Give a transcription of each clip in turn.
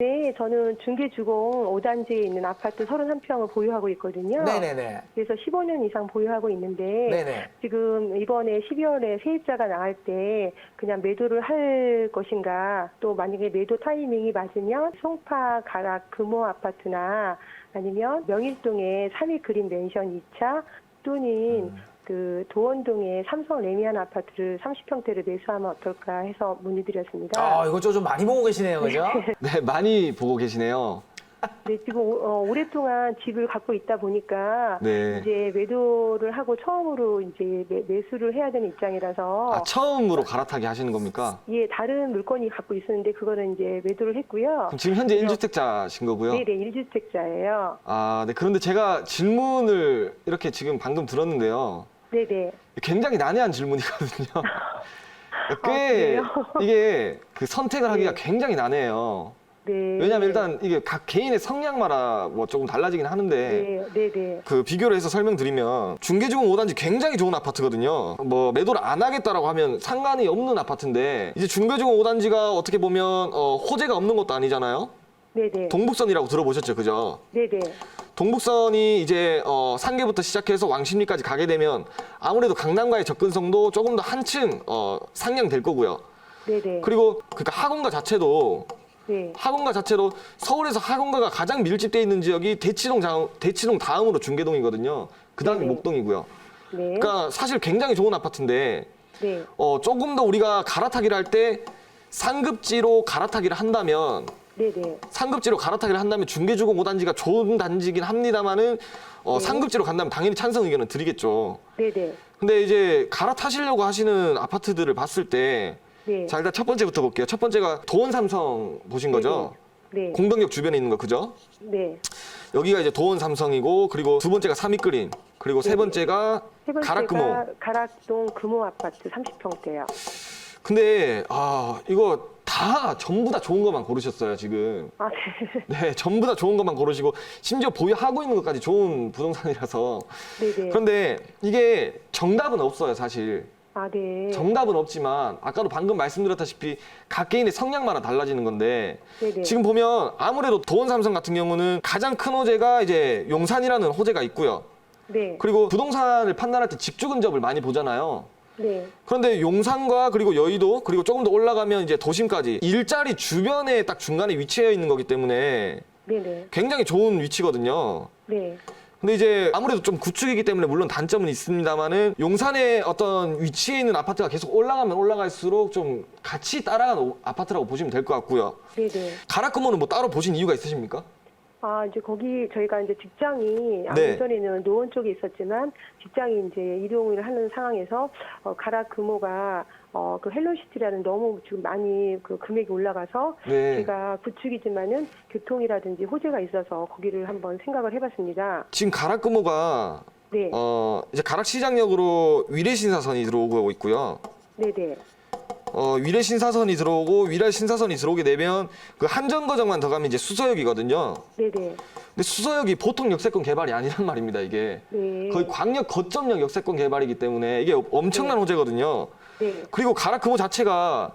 네, 저는 중계주공 5단지에 있는 아파트 31평을 보유하고 있거든요. 네네네. 그래서 15년 이상 보유하고 있는데 네네. 지금 이번에 12월에 세입자가 나갈 때 그냥 매도를 할 것인가, 또 만약에 매도 타이밍이 맞으면 송파 가락 금호 아파트나 아니면 명일동의 3위 그린 맨션 2차 또는 그 도원동의 삼성 레미안 아파트를 30평대를 매수하면 어떨까 해서 문의드렸습니다. 아, 이거 좀 많이 보고 계시네요, 그죠? 네, 많이 보고 계시네요. 네, 지금 오랫동안 집을 갖고 있다 보니까 네. 이제 매도를 하고 처음으로 이제 매수를 해야 되는 입장이라서 아, 처음으로 갈아타기 하시는 겁니까? 예, 다른 물건이 갖고 있었는데 그거는 이제 매도를 했고요. 그럼 지금 현재 1주택자신 거고요? 네, 네, 1주택자예요. 아, 네. 그런데 제가 질문을 이렇게 지금 방금 들었는데요. 네, 네. 굉장히 난해한 질문이거든요. 꽤 그래요? 이게 그 선택을 하기가 네. 굉장히 난해해요. 네. 왜냐하면 일단 이게 각 개인의 성향마다 뭐 조금 달라지긴 하는데 네, 네, 네. 그 비교를 해서 설명드리면 중계주공 5단지 굉장히 좋은 아파트거든요. 뭐 매도를 안 하겠다라고 하면 상관이 없는 아파트인데 이제 중계주공 5단지가 어떻게 보면 호재가 없는 것도 아니잖아요. 네, 네. 동북선이라고 들어보셨죠, 그죠? 네, 네. 동북선이 이제 상계부터 시작해서 왕십리까지 가게 되면 아무래도 강남과의 접근성도 조금 더 한층 상향될 거고요. 네, 네. 그리고 그러니까 학원가 자체도 네. 서울에서 학원가가 가장 밀집돼 있는 지역이 대치동 다음으로 중계동이거든요. 그다음이 네네. 목동이고요. 네. 그러니까 사실 굉장히 좋은 아파트인데 네. 조금 더 우리가 갈아타기를 할 때 상급지로 갈아타기를 한다면 네, 네. 중계주공 5단지가 좋은 단지긴 합니다만은 상급지로 간다면 당연히 찬성 의견은 드리겠죠. 네, 네. 근데 이제 갈아타시려고 하시는 아파트들을 봤을 때 네. 자, 일단 첫 번째부터 볼게요. 첫 번째가 도원 삼성 보신 거죠? 네. 공덕역 주변에 있는 거 그죠? 네. 여기가 이제 도원 삼성이고 그리고 두 번째가 삼익그린 그리고 세 번째가 세 번째가 가락금호. 가락동 금호 아파트 30평대요. 근데 이거 전부 다 좋은 것만 고르셨어요 지금. 아, 네. 네, 전부 다 좋은 것만 고르시고 심지어 보유하고 있는 것까지 좋은 부동산이라서. 네, 네. 그런데 이게 정답은 없어요 사실. 아, 네. 정답은 없지만 아까도 방금 말씀드렸다시피 각 개인의 성향마다 달라지는 건데 네네. 지금 보면 아무래도 도원 삼성 같은 경우는 가장 큰 호재가 이제 용산이라는 호재가 있고요. 네. 그리고 부동산을 판단할 때 직주 근접을 많이 보잖아요. 네. 그런데 용산과 그리고 여의도 그리고 조금 더 올라가면 이제 도심까지 일자리 주변에 딱 중간에 위치해 있는 거기 때문에 네네. 굉장히 좋은 위치거든요. 네. 근데 이제 아무래도 좀 구축이기 때문에 물론 단점은 있습니다만은 용산의 어떤 위치에 있는 아파트가 계속 올라가면 올라갈수록 좀 같이 따라가는 아파트라고 보시면 될 것 같고요. 네네. 가락금호는 뭐 따로 보신 이유가 있으십니까? 아, 이제 거기 저희가 이제 직장이 네. 예전에는 노원 쪽에 있었지만 직장이 이제 이동을 하는 상황에서 가락 금호가 그 헬로시티라는 너무 지금 많이 그 금액이 올라가서 네. 제가 구축이지만은 교통이라든지 호재가 있어서 거기를 한번 생각을 해봤습니다. 지금 가락금호가 네. 이제 가락시장역으로 위례신사선이 들어오고 있고요. 네네. 위례신사선이 들어오고 위례신사선이 들어오게 되면 그 한정거장만 더 가면 이제 수서역이거든요. 네네. 근데 수서역이 보통 역세권 개발이 아니란 말입니다, 이게. 네. 거의 광역 거점역 역세권 개발이기 때문에 이게 엄청난 네. 호재거든요. 네. 그리고 가락금호 자체가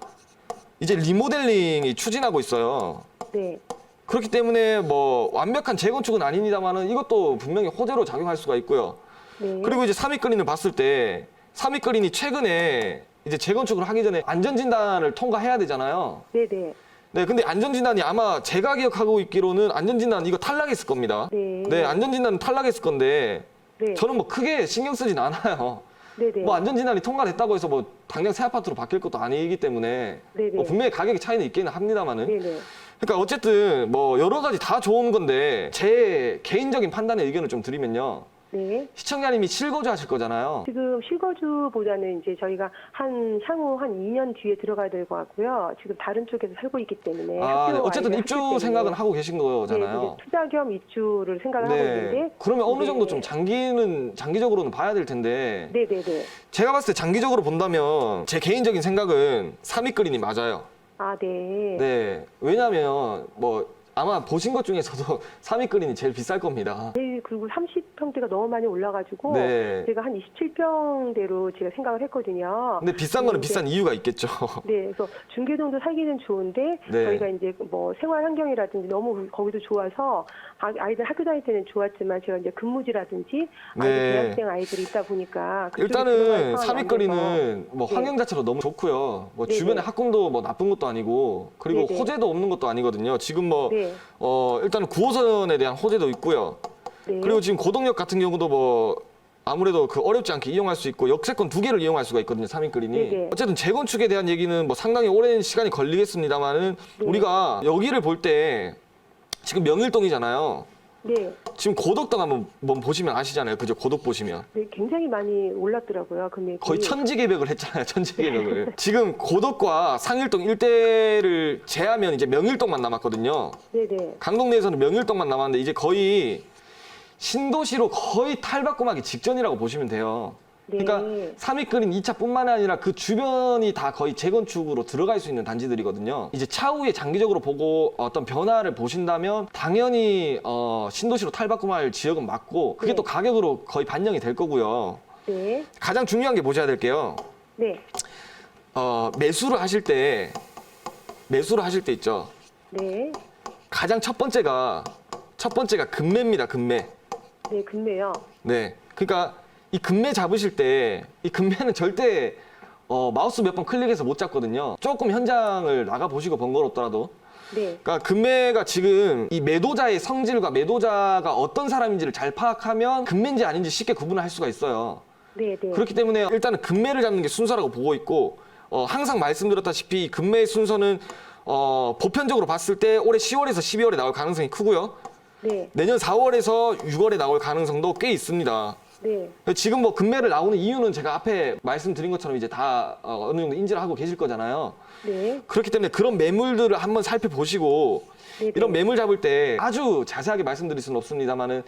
이제 리모델링이 추진하고 있어요. 네. 그렇기 때문에 뭐 완벽한 재건축은 아닙니다만은 이것도 분명히 호재로 작용할 수가 있고요. 네. 그리고 이제 삼익그린을 봤을 때 삼익그린이 최근에 이제 재건축을 하기 전에 안전진단을 통과해야 되잖아요. 네네. 네, 근데 안전진단이 아마 제가 기억하고 있기로는 안전진단 이거 탈락했을 겁니다. 네. 네, 안전진단은 탈락했을 건데 네. 저는 뭐 크게 신경 쓰진 않아요. 네네. 뭐 안전진단이 통과됐다고 해서 뭐 당장 새 아파트로 바뀔 것도 아니기 때문에 네네. 뭐 분명히 가격의 차이는 있기는 합니다만은 네네. 그러니까 어쨌든 뭐 여러 가지 다 좋은 건데 제 개인적인 판단의 의견을 좀 드리면요. 네. 시청자님이 실거주 하실 거잖아요. 지금 실거주보다는 이제 저희가 향후 한 2년 뒤에 들어가야 될 것 같고요. 지금 다른 쪽에서 살고 있기 때문에. 네, 학교 어쨌든 아이들 입주 학교 때문에. 생각은 하고 계신 네, 거잖아요. 이제 투자 겸 입주를 생각을 하고 있는데. 그러면 어느 네. 정도 좀 장기적으로는 봐야 될 텐데. 네네네. 제가 봤을 때 장기적으로 본다면 제 개인적인 생각은 삼익그린이 맞아요. 아, 네. 네. 왜냐하면 뭐 아마 보신 것 중에서도 3위 그린이 제일 비쌀 겁니다. 네, 그리고 30평대가 너무 많이 올라가지고 네. 제가 한 27평대로 제가 생각을 했거든요. 근데 비싼 거는 네. 비싼 이유가 있겠죠. 네, 그래서 중계동도 살기는 좋은데 네. 저희가 이제 뭐 생활 환경이라든지 너무 거기도 좋아서 아이들 학교 다닐 때는 좋았지만 제가 이제 근무지라든지 아이들 네. 대학생 아이들이 있다 보니까 그쪽에 일단은 들어갈 상황이 3위 안 돼서. 거리는 뭐 네. 환경 자체로 너무 좋고요. 뭐 네네. 주변에 학군도 뭐 나쁜 것도 아니고 그리고 네네. 호재도 없는 것도 아니거든요. 지금 뭐 네. 일단은 9호선에 대한 호재도 있고요. 네. 그리고 지금 고덕역 같은 경우도 뭐 아무래도 그 어렵지 않게 이용할 수 있고 역세권 2개를 이용할 수가 있거든요. 3위 그린이. 네네. 어쨌든 재건축에 대한 얘기는 뭐 상당히 오랜 시간이 걸리겠습니다만은 네. 우리가 여기를 볼 때 지금 명일동이잖아요. 네. 지금 고덕동 한번 보시면 아시잖아요. 그죠? 고덕 보시면. 네, 굉장히 많이 올랐더라고요. 금액이. 거의 천지개벽을 했잖아요. 천지개벽을. 지금 고덕과 상일동 일대를 제하면 이제 명일동만 남았거든요. 네네. 강동네에서는 명일동만 남았는데 이제 거의 신도시로 거의 탈바꿈하기 직전이라고 보시면 돼요. 네. 그러니까 3위 그린 2차뿐만 아니라 그 주변이 다 거의 재건축으로 들어갈 수 있는 단지들이거든요. 이제 차후에 장기적으로 보고 어떤 변화를 보신다면 당연히 신도시로 탈바꿈할 지역은 맞고 그게 네. 또 가격으로 거의 반영이 될 거고요. 네. 가장 중요한 게 보셔야 될 게요. 네. 매수를 하실 때 있죠. 네. 가장 첫 번째가 금매입니다. 금매. 네, 근데요. 네. 그러니까 이 금매 잡으실 때 이 금매는 절대 마우스 몇 번 클릭해서 못 잡거든요. 조금 현장을 나가 보시고 번거롭더라도. 네. 그러니까 금매가 지금 이 매도자의 성질과 매도자가 어떤 사람인지를 잘 파악하면 금매인지 아닌지 쉽게 구분을 할 수가 있어요. 네, 네. 그렇기 때문에 일단은 금매를 잡는 게 순서라고 보고 있고 항상 말씀드렸다시피 금매의 순서는 보편적으로 봤을 때 올해 10월에서 12월에 나올 가능성이 크고요. 네. 내년 4월에서 6월에 나올 가능성도 꽤 있습니다. 네. 지금 뭐 금매를 나오는 이유는 제가 앞에 말씀드린 것처럼 이제 다 어느 정도 인지를 하고 계실 거잖아요. 네. 그렇기 때문에 그런 매물들을 한번 살펴보시고 네, 이런 네. 매물 잡을 때 아주 자세하게 말씀드릴 수는 없습니다만은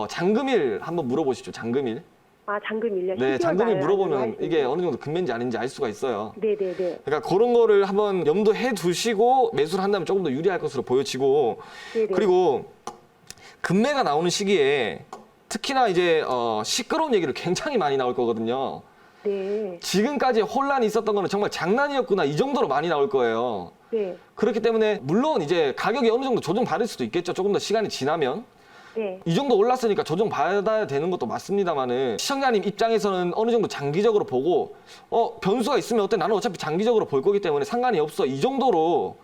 잔금일 한번 물어보시죠. 잔금일. 아, 잔금일요? 네, 12월 잔금일 말 물어보면 안으로 이게 하시죠. 어느 정도 금매인지 아닌지 알 수가 있어요. 네, 네, 네. 그러니까 그런 거를 한번 염두해 두시고 매수를 한다면 조금 더 유리할 것으로 보여지고 네, 네. 그리고 금매가 나오는 시기에 특히나 이제 시끄러운 얘기를 굉장히 많이 나올 거거든요. 네. 지금까지 혼란이 있었던 거는 정말 장난이었구나 이 정도로 많이 나올 거예요. 네. 그렇기 때문에 물론 이제 가격이 어느 정도 조정받을 수도 있겠죠. 조금 더 시간이 지나면. 네. 이 정도 올랐으니까 조정받아야 되는 것도 맞습니다만은 시청자님 입장에서는 어느 정도 장기적으로 보고 변수가 있으면 어때? 나는 어차피 장기적으로 볼 거기 때문에 상관이 없어. 이 정도로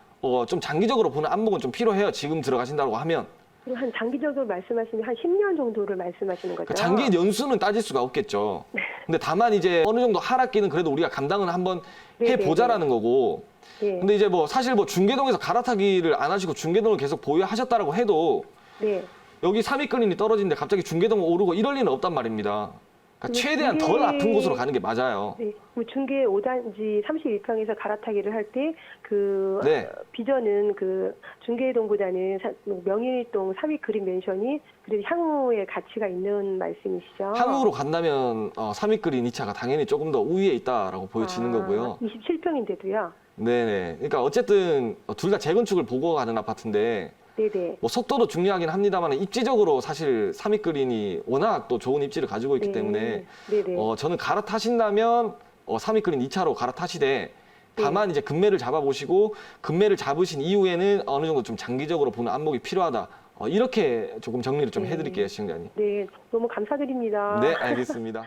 좀 장기적으로 보는 안목은 좀 필요해요. 지금 들어가신다고 하면. 그럼 한 장기적으로 말씀하시면 한 10년 정도를 말씀하시는 거죠? 그러니까 장기 연수는 따질 수가 없겠죠. 근데 다만 이제 어느 정도 하락기는 그래도 우리가 감당은 한번 해보자라는 거고. 네. 근데 이제 뭐 사실 뭐 중계동에서 갈아타기를 안 하시고 중계동을 계속 보유하셨다라고 해도 네. 여기 3위 그린이 떨어지는데 갑자기 중계동 오르고 이럴 리는 없단 말입니다. 그러니까 최대한 덜 아픈 곳으로 가는 게 맞아요. 네. 그럼 중계 5단지 31평에서 갈아타기를 할 때 그 네. 비전은 그 중계동보다는 명일동 3위 그린 맨션이 그래도 향후에 가치가 있는 말씀이시죠? 향후로 간다면 3위 그린 2차가 당연히 조금 더 우위에 있다라고 보여지는 거고요. 27평인데도요? 네네. 그러니까 어쨌든 둘 다 재건축을 보고 가는 아파트인데 네네. 뭐 속도도 중요하긴 합니다만 입지적으로 사실 3위 그린이 워낙 또 좋은 입지를 가지고 있기 때문에 네네. 저는 갈아타신다면 3위 그린 2차로 갈아타시되 다만 이제 금매를 잡아보시고 금매를 잡으신 이후에는 어느 정도 좀 장기적으로 보는 안목이 필요하다. 이렇게 조금 정리를 좀 해드릴게요, 시청자님. 네, 너무 감사드립니다. 네, 알겠습니다.